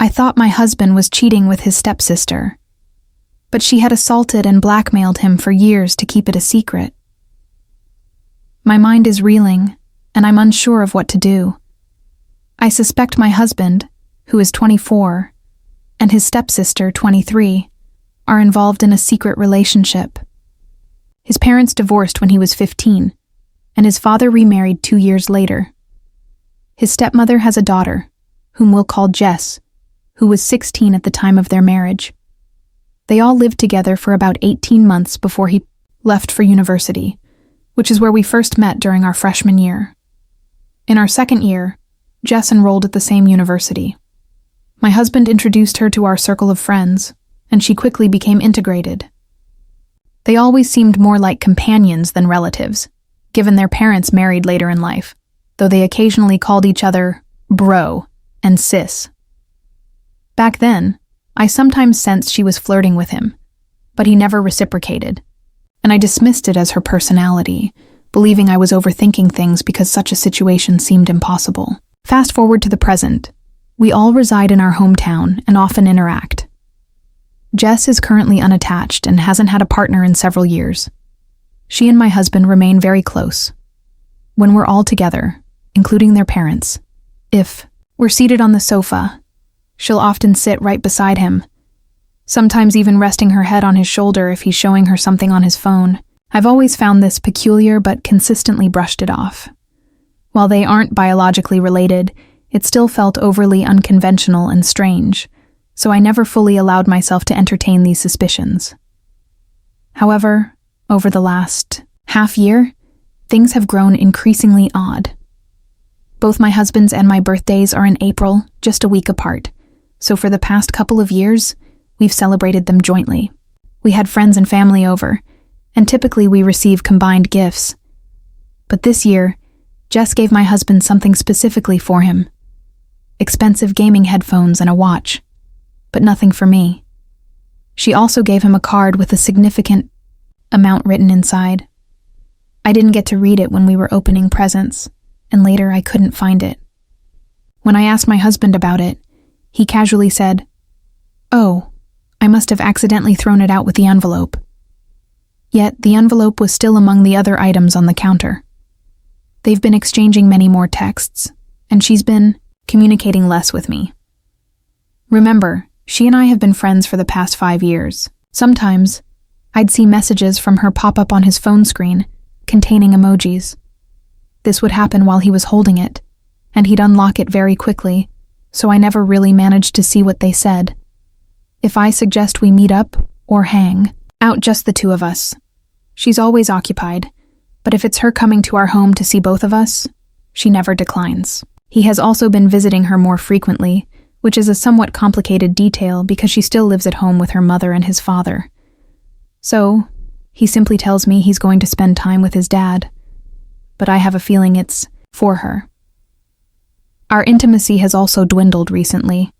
I thought my husband was cheating with his stepsister, but she had assaulted and blackmailed him for years to keep it a secret. My mind is reeling, and I'm unsure of what to do. I suspect my husband, who is 24, and his stepsister, 23, are involved in a secret relationship. His parents divorced when he was 15, and his father remarried 2 years later. His stepmother has a daughter, whom we'll call Jess, who was 16 at the time of their marriage. They all lived together for about 18 months before he left for university, which is where we first met during our freshman year. In our second year, Jess enrolled at the same university. My husband introduced her to our circle of friends, and she quickly became integrated. They always seemed more like companions than relatives, given their parents married later in life, though they occasionally called each other bro and sis. Back then, I sometimes sensed she was flirting with him, but he never reciprocated, and I dismissed it as her personality, believing I was overthinking things because such a situation seemed impossible. Fast forward to the present. We all reside in our hometown and often interact. Jess is currently unattached and hasn't had a partner in several years. She and my husband remain very close. When we're all together, including their parents, if we're seated on the sofa, she'll often sit right beside him, sometimes even resting her head on his shoulder if he's showing her something on his phone. I've always found this peculiar but consistently brushed it off. While they aren't biologically related, it still felt overly unconventional and strange, so I never fully allowed myself to entertain these suspicions. However, over the last half year, things have grown increasingly odd. Both my husband's and my birthdays are in April, just a week apart, so for the past couple of years, we've celebrated them jointly. We had friends and family over, and typically we receive combined gifts. But this year, Jess gave my husband something specifically for him: expensive gaming headphones and a watch, but nothing for me. She also gave him a card with a significant amount written inside. I didn't get to read it when we were opening presents, and later I couldn't find it. When I asked my husband about it, he casually said, "Oh, I must have accidentally thrown it out with the envelope." Yet the envelope was still among the other items on the counter. They've been exchanging many more texts, and she's been communicating less with me. Remember, she and I have been friends for the past 5 years. Sometimes, I'd see messages from her pop up on his phone screen, containing emojis. This would happen while he was holding it, and he'd unlock it very quickly, so I never really managed to see what they said. If I suggest we meet up or hang out just the two of us, she's always occupied, but if it's her coming to our home to see both of us, she never declines. He has also been visiting her more frequently, which is a somewhat complicated detail because she still lives at home with her mother and his father. So, he simply tells me he's going to spend time with his dad, but I have a feeling it's for her. Our intimacy has also dwindled recently.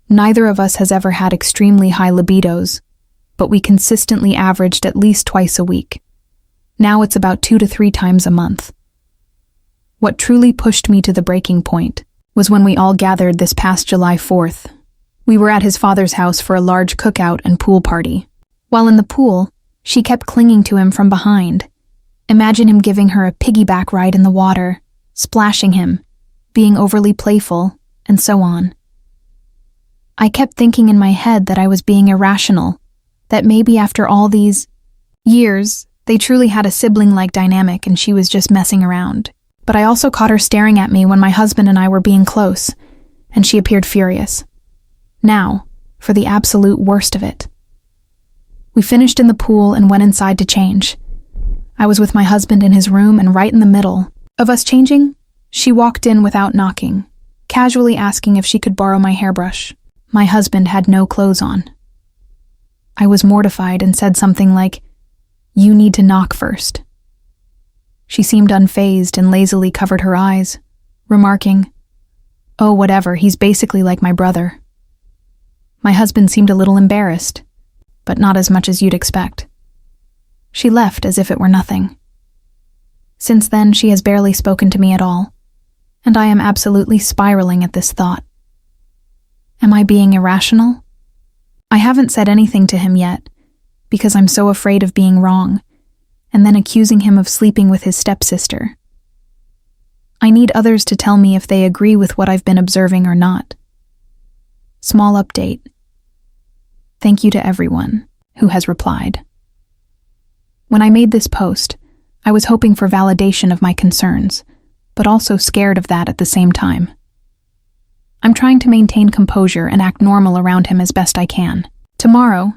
Neither of us has ever had extremely high libidos, but we consistently averaged at least twice a week. Now it's about 2 to 3 times a month. What truly pushed me to the breaking point was when we all gathered this past July 4th. We were at his father's house for a large cookout and pool party. While in the pool, she kept clinging to him from behind. Imagine him giving her a piggyback ride in the water, splashing him, being overly playful, and so on. I kept thinking in my head that I was being irrational, that maybe after all these years, they truly had a sibling-like dynamic and she was just messing around. But I also caught her staring at me when my husband and I were being close, and she appeared furious. Now, for the absolute worst of it. We finished in the pool and went inside to change. I was with my husband in his room, and right in the middle of us changing, she walked in without knocking, casually asking if she could borrow my hairbrush. My husband had no clothes on. I was mortified and said something like, "You need to knock first." She seemed unfazed and lazily covered her eyes, remarking, "Oh, whatever, he's basically like my brother." My husband seemed a little embarrassed, but not as much as you'd expect. She left as if it were nothing. Since then, she has barely spoken to me at all, and I am absolutely spiraling at this thought. Am I being irrational? I haven't said anything to him yet, because I'm so afraid of being wrong, and then accusing him of sleeping with his stepsister. I need others to tell me if they agree with what I've been observing or not. Small update. Thank you to everyone who has replied. When I made this post, I was hoping for validation of my concerns, but also scared of that at the same time. I'm trying to maintain composure and act normal around him as best I can. Tomorrow,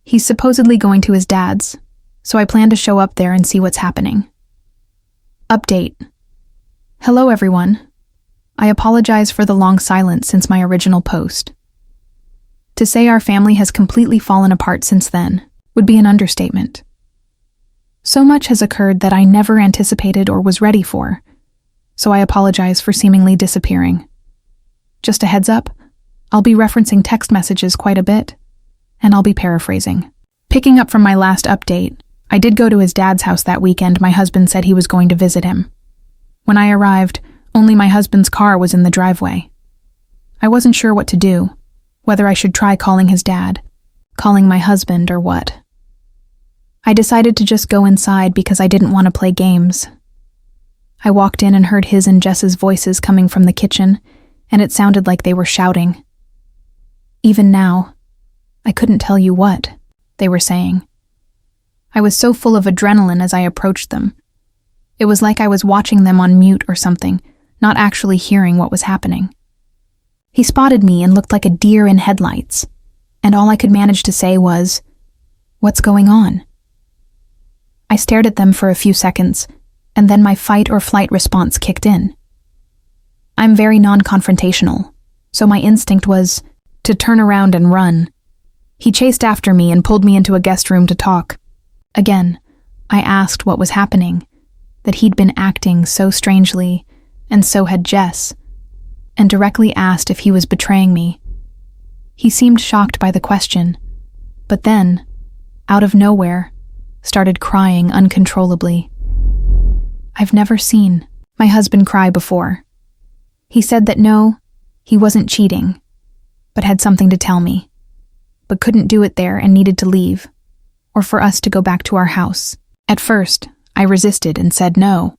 he's supposedly going to his dad's, so I plan to show up there and see what's happening. Update. Hello everyone. I apologize for the long silence since my original post. To say our family has completely fallen apart since then would be an understatement. So much has occurred that I never anticipated or was ready for, so I apologize for seemingly disappearing. Just a heads up, I'll be referencing text messages quite a bit, and I'll be paraphrasing. Picking up from my last update, I did go to his dad's house that weekend. My husband said he was going to visit him. When I arrived, only my husband's car was in the driveway. I wasn't sure what to do, whether I should try calling his dad, calling my husband, or what. I decided to just go inside because I didn't want to play games. I walked in and heard his and Jess's voices coming from the kitchen, and it sounded like they were shouting. Even now, I couldn't tell you what they were saying. I was so full of adrenaline as I approached them. It was like I was watching them on mute or something, not actually hearing what was happening. He spotted me and looked like a deer in headlights, and all I could manage to say was, "What's going on?" I stared at them for a few seconds, and then my fight or flight response kicked in. I'm very non-confrontational, so my instinct was to turn around and run. He chased after me and pulled me into a guest room to talk. Again, I asked what was happening, that he'd been acting so strangely, and so had Jess, and directly asked if he was betraying me. He seemed shocked by the question, but then, out of nowhere, started crying uncontrollably. I've never seen my husband cry before. He said that no, he wasn't cheating, but had something to tell me, but couldn't do it there and needed to leave, or for us to go back to our house. At first, I resisted and said no.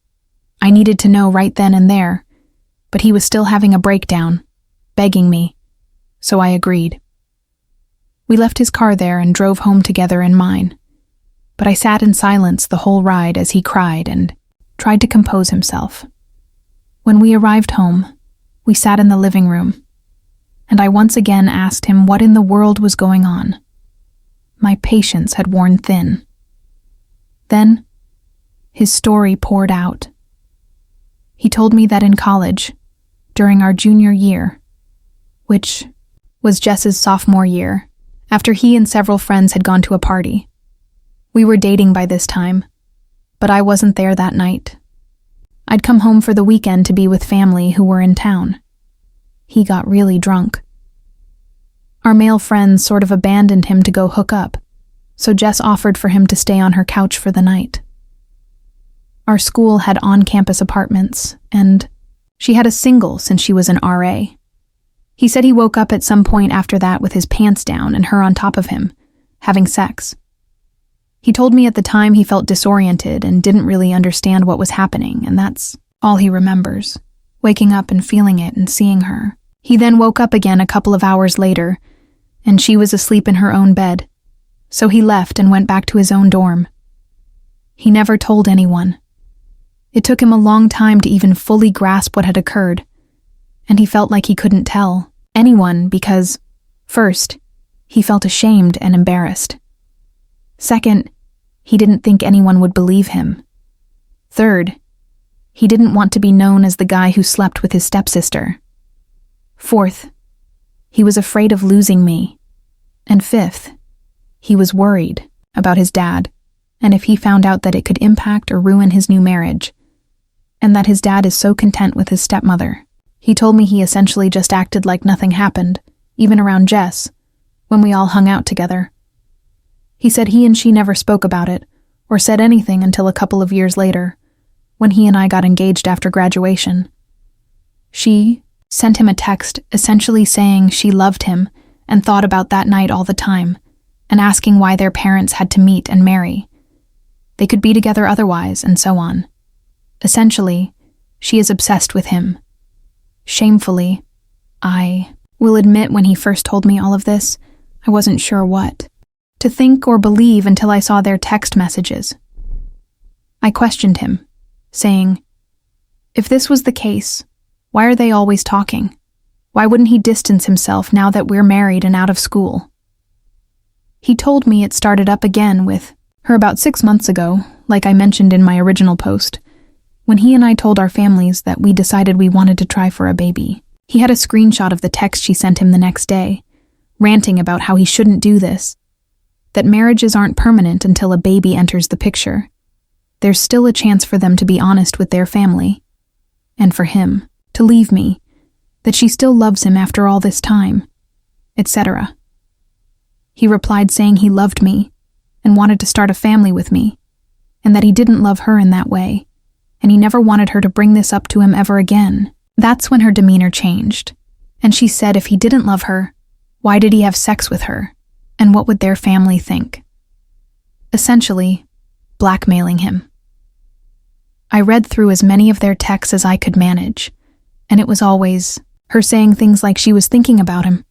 I needed to know right then and there, but he was still having a breakdown, begging me, so I agreed. We left his car there and drove home together in mine, but I sat in silence the whole ride as he cried and tried to compose himself. When we arrived home, we sat in the living room, and I once again asked him what in the world was going on. My patience had worn thin. Then, his story poured out. He told me that in college, during our junior year, which was Jess's sophomore year, after he and several friends had gone to a party. We were dating by this time, but I wasn't there that night. I'd come home for the weekend to be with family who were in town. He got really drunk. Our male friends sort of abandoned him to go hook up, so Jess offered for him to stay on her couch for the night. Our school had on-campus apartments, and she had a single since she was an RA. He said he woke up at some point after that with his pants down and her on top of him, having sex. He told me at the time he felt disoriented and didn't really understand what was happening, and that's all he remembers, waking up and feeling it and seeing her. He then woke up again a couple of hours later, and she was asleep in her own bed, so he left and went back to his own dorm. He never told anyone. It took him a long time to even fully grasp what had occurred, and he felt like he couldn't tell anyone because, first, he felt ashamed and embarrassed. Second, he didn't think anyone would believe him. Third, he didn't want to be known as the guy who slept with his stepsister. Fourth, he was afraid of losing me. And fifth, he was worried about his dad, and if he found out that it could impact or ruin his new marriage, and that his dad is so content with his stepmother. He told me he essentially just acted like nothing happened, even around Jess, when we all hung out together. He said he and she never spoke about it, or said anything until a couple of years later, when he and I got engaged after graduation. She sent him a text essentially saying she loved him and thought about that night all the time, and asking why their parents had to meet and marry. They could be together otherwise, and so on. Essentially, she is obsessed with him. Shamefully, I will admit when he first told me all of this, I wasn't sure what to think or believe until I saw their text messages. I questioned him, saying, if this was the case, why are they always talking? Why wouldn't he distance himself now that we're married and out of school? He told me it started up again with her about 6 months ago, like I mentioned in my original post, when he and I told our families that we decided we wanted to try for a baby. He had a screenshot of the text she sent him the next day, ranting about how he shouldn't do this, that marriages aren't permanent until a baby enters the picture. There's still a chance for them to be honest with their family, and for him to leave me, that she still loves him after all this time, etc. He replied saying he loved me and wanted to start a family with me, and that he didn't love her in that way, and he never wanted her to bring this up to him ever again. That's when her demeanor changed, and she said if he didn't love her, why did he have sex with her, and what would their family think? Essentially, blackmailing him. I read through as many of their texts as I could manage, and it was always her saying things like she was thinking about him.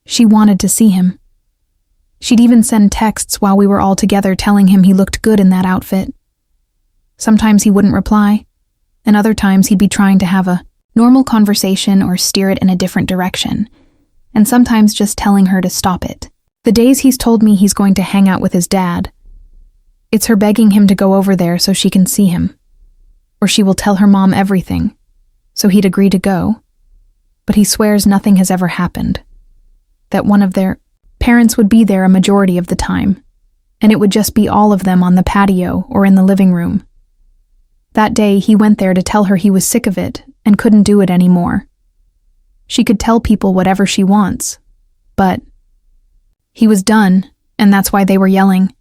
She wanted to see him. She'd even send texts while we were all together telling him he looked good in that outfit. Sometimes he wouldn't reply, and other times he'd be trying to have a normal conversation or steer it in a different direction, and sometimes just telling her to stop it. The days he's told me he's going to hang out with his dad, it's her begging him to go over there so she can see him, or she will tell her mom everything, so he'd agree to go. But he swears nothing has ever happened, that one of their parents would be there a majority of the time, and it would just be all of them on the patio or in the living room. That day, he went there to tell her he was sick of it and couldn't do it anymore. She could tell people whatever she wants, but he was done, and that's why they were yelling.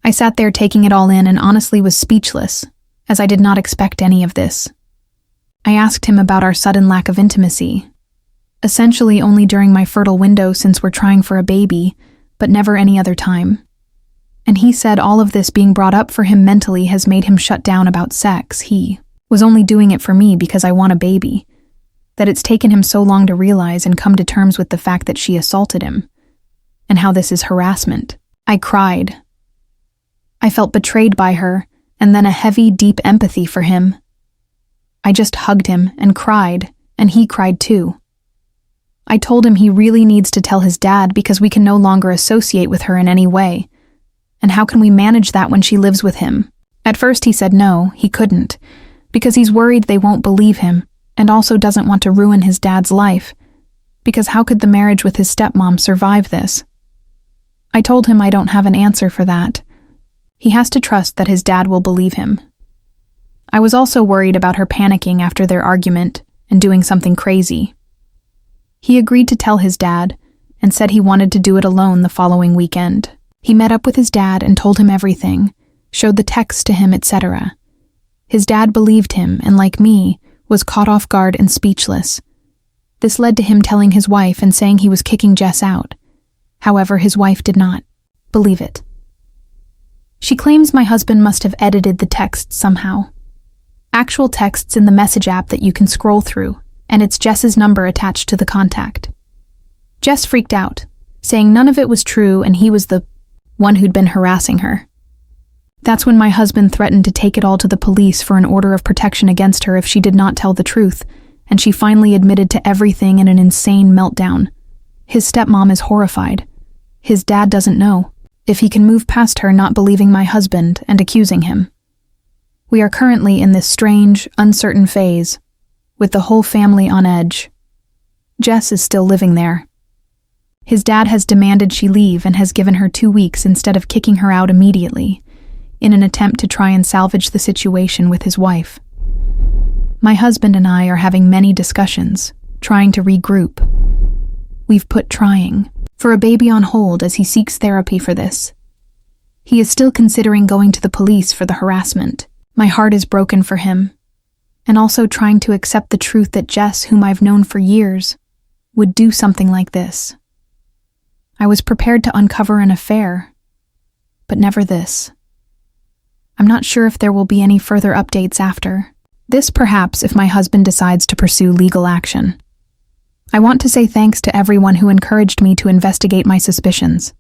I sat there taking it all in and honestly was speechless, as I did not expect any of this. I asked him about our sudden lack of intimacy, essentially only during my fertile window since we're trying for a baby, but never any other time. And he said all of this being brought up for him mentally has made him shut down about sex. He was only doing it for me because I want a baby, that it's taken him so long to realize and come to terms with the fact that she assaulted him, and how this is harassment. I cried. I felt betrayed by her, and then a heavy, deep empathy for him. I just hugged him and cried, and he cried too. I told him he really needs to tell his dad because we can no longer associate with her in any way. And how can we manage that when she lives with him? At first he said no, he couldn't, because he's worried they won't believe him, and also doesn't want to ruin his dad's life, because how could the marriage with his stepmom survive this? I told him I don't have an answer for that. He has to trust that his dad will believe him. I was also worried about her panicking after their argument and doing something crazy. He agreed to tell his dad and said he wanted to do it alone the following weekend. He met up with his dad and told him everything, showed the text to him, etc. His dad believed him and, like me, was caught off guard and speechless. This led to him telling his wife and saying he was kicking Jess out. However, his wife did not believe it. She claims my husband must have edited the text somehow. Actual texts in the message app that you can scroll through, and it's Jess's number attached to the contact. Jess freaked out, saying none of it was true and he was the one who'd been harassing her. That's when my husband threatened to take it all to the police for an order of protection against her if she did not tell the truth, and she finally admitted to everything in an insane meltdown. His stepmom is horrified. His dad doesn't know if he can move past her not believing my husband and accusing him. We are currently in this strange, uncertain phase, with the whole family on edge. Jess is still living there. His dad has demanded she leave and has given her 2 weeks instead of kicking her out immediately, in an attempt to try and salvage the situation with his wife. My husband and I are having many discussions, trying to regroup. We've put trying for a baby on hold as he seeks therapy for this. He is still considering going to the police for the harassment. My heart is broken for him. and also trying to accept the truth that Jess, whom I've known for years, would do something like this. I was prepared to uncover an affair, but never this. I'm not sure if there will be any further updates after. This perhaps if my husband decides to pursue legal action. I want to say thanks to everyone who encouraged me to investigate my suspicions.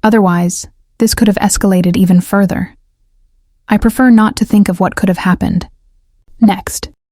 Otherwise, this could have escalated even further. I prefer not to think of what could have happened. Next,